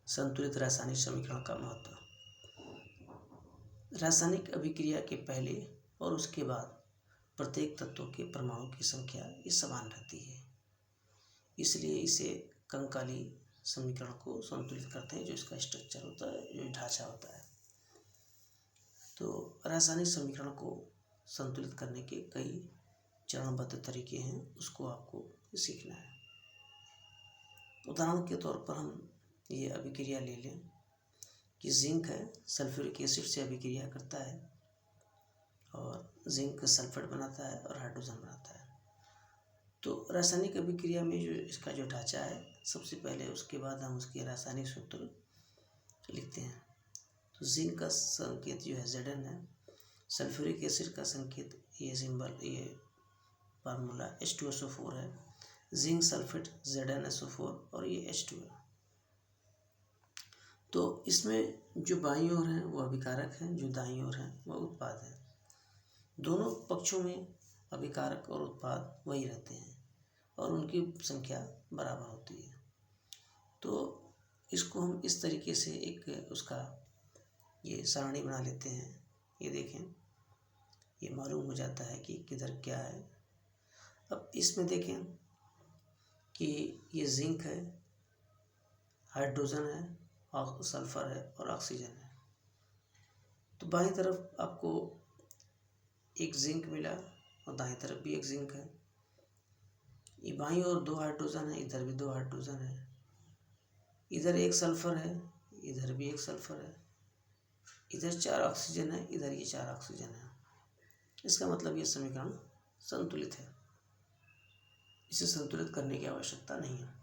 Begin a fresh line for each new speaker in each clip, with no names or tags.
संतुलित रासायनिक समीकरण का महत्व। रासायनिक अभिक्रिया के पहले और उसके बाद प्रत्येक तत्व के परमाणु की संख्या ये समान रहती है, इसलिए इसे कंकाली समीकरण को संतुलित करते हैं, जो इसका स्ट्रक्चर होता है, जो ढांचा होता है। तो रासायनिक समीकरण को संतुलित करने के कई चरणबद्ध तरीके हैं, उसको आपको सीखना है। उदाहरण के तौर पर हम ये अभिक्रिया ले लें कि जिंक है, सल्फ्यूरिक एसिड से अभिक्रिया करता है और जिंक सल्फेट बनाता है और हाइड्रोजन बनाता है। तो रासायनिक अभिक्रिया में जो इसका जो ढांचा है, सबसे पहले उसके बाद हम उसके रासायनिक सूत्र लिखते हैं। तो जिंक का संकेत जो है Zn है, सल्फ्यूरिक एसिड का संकेत ये सिंबल, ये फार्मूला H2SO4 है, जिंक सल्फेट ZnSO4 और ये H2 है। तो इसमें जो बाईं ओर हैं वो अभिकारक हैं, जो दाईं ओर हैं वह उत्पाद हैं। दोनों पक्षों में अभिकारक और उत्पाद वही रहते हैं और उनकी संख्या बराबर होती है। तो इसको हम इस तरीके से एक उसका ये सारणी बना लेते हैं। ये देखें, ये मालूम हो जाता है कि किधर क्या है। अब इसमें देखें कि ये जिंक है, हाइड्रोजन है, सल्फर है और ऑक्सीजन है। तो बाईं तरफ आपको एक जिंक मिला और दाईं तरफ भी एक जिंक है। ये बाईं ओर 2 हाइड्रोजन है, इधर भी 2 हाइड्रोजन है, इधर एक सल्फर है, इधर भी एक सल्फर है, इधर 4 ऑक्सीजन है, इधर ये 4 ऑक्सीजन है। इसका मतलब ये समीकरण संतुलित है, इसे संतुलित करने की आवश्यकता नहीं है।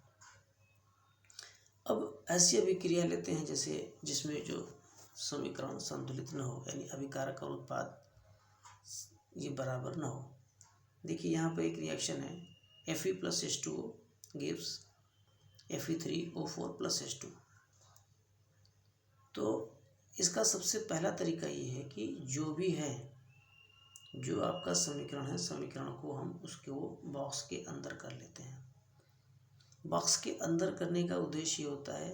अब ऐसी अभिक्रिया लेते हैं जैसे जिसमें जो समीकरण संतुलित न हो, यानी अभिकारक और उत्पाद ये बराबर न हो। देखिए यहाँ पर एक रिएक्शन है, Fe + H2O gives Fe3O4 + H2। तो इसका सबसे पहला तरीका ये है कि जो भी है, जो आपका समीकरण है, समीकरण को हम उसको बॉक्स के अंदर कर लेते हैं। बॉक्स के अंदर करने का उद्देश्य ये होता है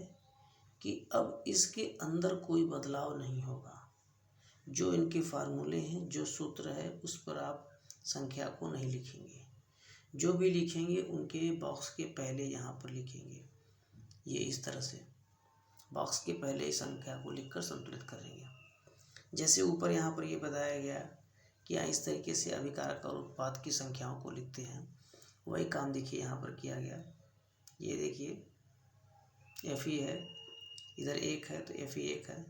कि अब इसके अंदर कोई बदलाव नहीं होगा। जो इनके फार्मूले हैं, जो सूत्र है, उस पर आप संख्या को नहीं लिखेंगे। जो भी लिखेंगे उनके बॉक्स के पहले यहाँ पर लिखेंगे। ये इस तरह से बॉक्स के पहले ही संख्या को लिखकर संतुलित करेंगे। जैसे ऊपर यहाँ पर ये बताया गया कि इस तरीके से अभिकारक और उत्पाद की संख्याओं को लिखते हैं, वही काम देखिए यहाँ पर किया गया। ये देखिए Fe है, इधर 1 है तो Fe 1 है,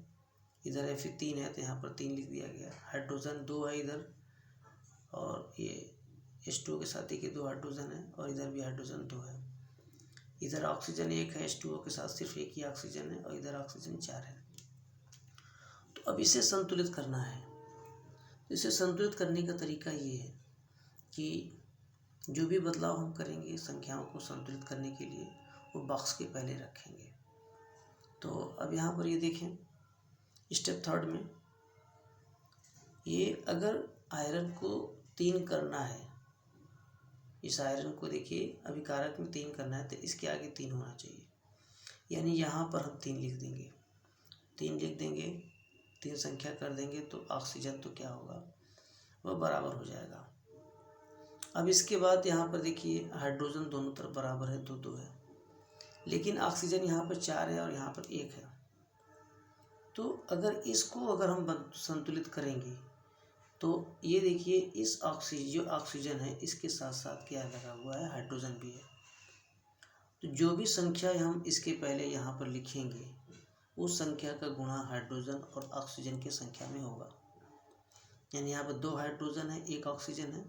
इधर Fe 3 है तो यहाँ पर 3 लिख दिया गया। हाइड्रोजन 2 है इधर, और ये H2O के साथ देखिए 2 हाइड्रोजन है, और इधर भी हाइड्रोजन 2 है। इधर ऑक्सीजन 1 है, H2O के साथ सिर्फ एक ही ऑक्सीजन है, और इधर ऑक्सीजन 4 है। तो अब इसे संतुलित करना है। तो इसे संतुलित करने का तरीका ये है कि जो भी बदलाव हम करेंगे संख्याओं को संतुलित करने के लिए, वो बॉक्स के पहले रखेंगे। तो अब यहाँ पर ये देखें, स्टेप 3 में ये अगर आयरन को 3 करना है, इस आयरन को देखिए अभिकारक में 3 करना है तो इसके आगे 3 होना चाहिए, यानी यहाँ पर हम 3 लिख देंगे। 3 लिख देंगे, 3 संख्या कर देंगे तो ऑक्सीजन तो क्या होगा, वह बराबर हो जाएगा। अब इसके बाद यहाँ पर देखिए हाइड्रोजन दोनों तरफ बराबर है, 2-2 है, लेकिन ऑक्सीजन यहाँ पर 4 है और यहाँ पर 1 है। तो अगर हम संतुलित करेंगे तो ये देखिए इस जो ऑक्सीजन है इसके साथ साथ क्या लगा हुआ है, हाइड्रोजन भी है। तो जो भी संख्या हम इसके पहले यहाँ पर लिखेंगे, उस संख्या का गुणा हाइड्रोजन और ऑक्सीजन की संख्या में होगा। यानी यहाँ पर 2 हाइड्रोजन है, 1 ऑक्सीजन है,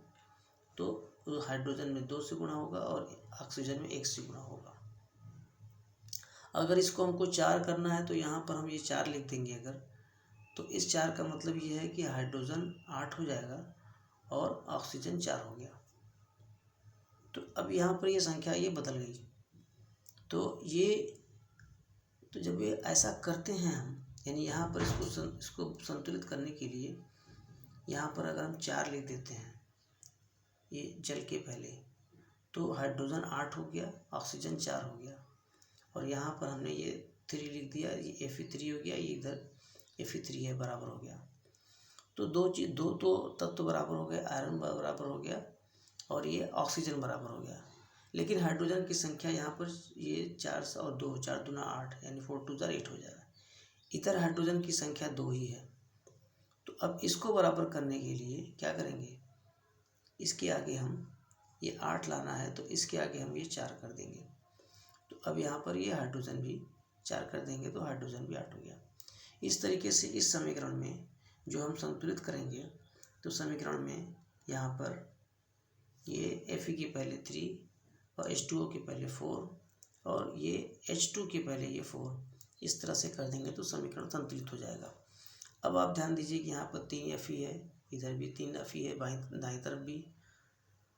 तो हाइड्रोजन में 2 से गुणा होगा और ऑक्सीजन में 1 से गुणा होगा। अगर इसको हमको 4 करना है तो यहाँ पर हम ये 4 लिख देंगे अगर, तो इस 4 का मतलब ये है कि हाइड्रोजन 8 हो जाएगा और ऑक्सीजन 4 हो गया। तो अब यहाँ पर ये संख्या ये बदल गई। तो जब ये ऐसा करते हैं हम, यानी यहाँ पर इसको संतुलित करने के लिए यहाँ पर अगर हम 4 लिख देते हैं ये जल के पहले, तो हाइड्रोजन 8 हो गया, ऑक्सीजन 4 हो गया, और यहाँ पर हमने ये F3 लिख दिया, ये Fe3 हो गया, ये इधर Fe3 है, बराबर हो गया। तो दो तो तत्व बराबर हो गए, आयरन बराबर हो गया और ये ऑक्सीजन बराबर हो गया। लेकिन हाइड्रोजन की संख्या यहाँ पर ये 4 और 2, 4 दूना 8, यानी 4 2 8 हो जाएगा। इधर हाइड्रोजन की संख्या 2 ही है। तो अब इसको बराबर करने के लिए क्या करेंगे, इसके आगे हम ये 8 लाना है, तो इसके आगे हम ये 4 कर देंगे। तो अब यहाँ पर ये हाइड्रोजन भी 4 कर देंगे, तो हाइड्रोजन भी 8 हो गया। इस तरीके से इस समीकरण में जो हम संतुलित करेंगे, तो समीकरण में यहाँ पर ये Fe के पहले 3 और H2O के पहले 4 और ये H2 के पहले ये 4, इस तरह से कर देंगे तो समीकरण संतुलित हो जाएगा। अब आप ध्यान दीजिए कि यहाँ पर 3 Fe है, इधर भी 3 Fe है, दाईं तरफ भी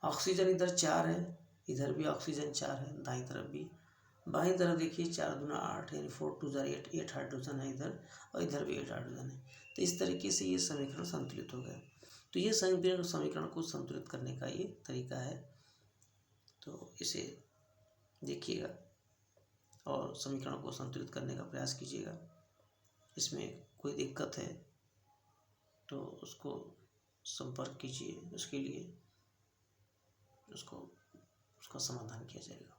ऑक्सीजन इधर 4 है, इधर भी ऑक्सीजन 4 है, दाईं तरफ भी। बाईं तरफ देखिए 4 दूना 8, यानी 4 2 8, 8 हाइड्रोजन है इधर और इधर भी 8 हाइड्रोजन है। तो इस तरीके से ये समीकरण संतुलित हो गया। तो ये समीकरण को संतुलित करने का ये तरीका है। तो इसे देखिएगा और समीकरण को संतुलित करने का प्रयास कीजिएगा। इसमें कोई दिक्कत है तो उसको संपर्क कीजिए, उसके लिए उसका समाधान किया जाएगा।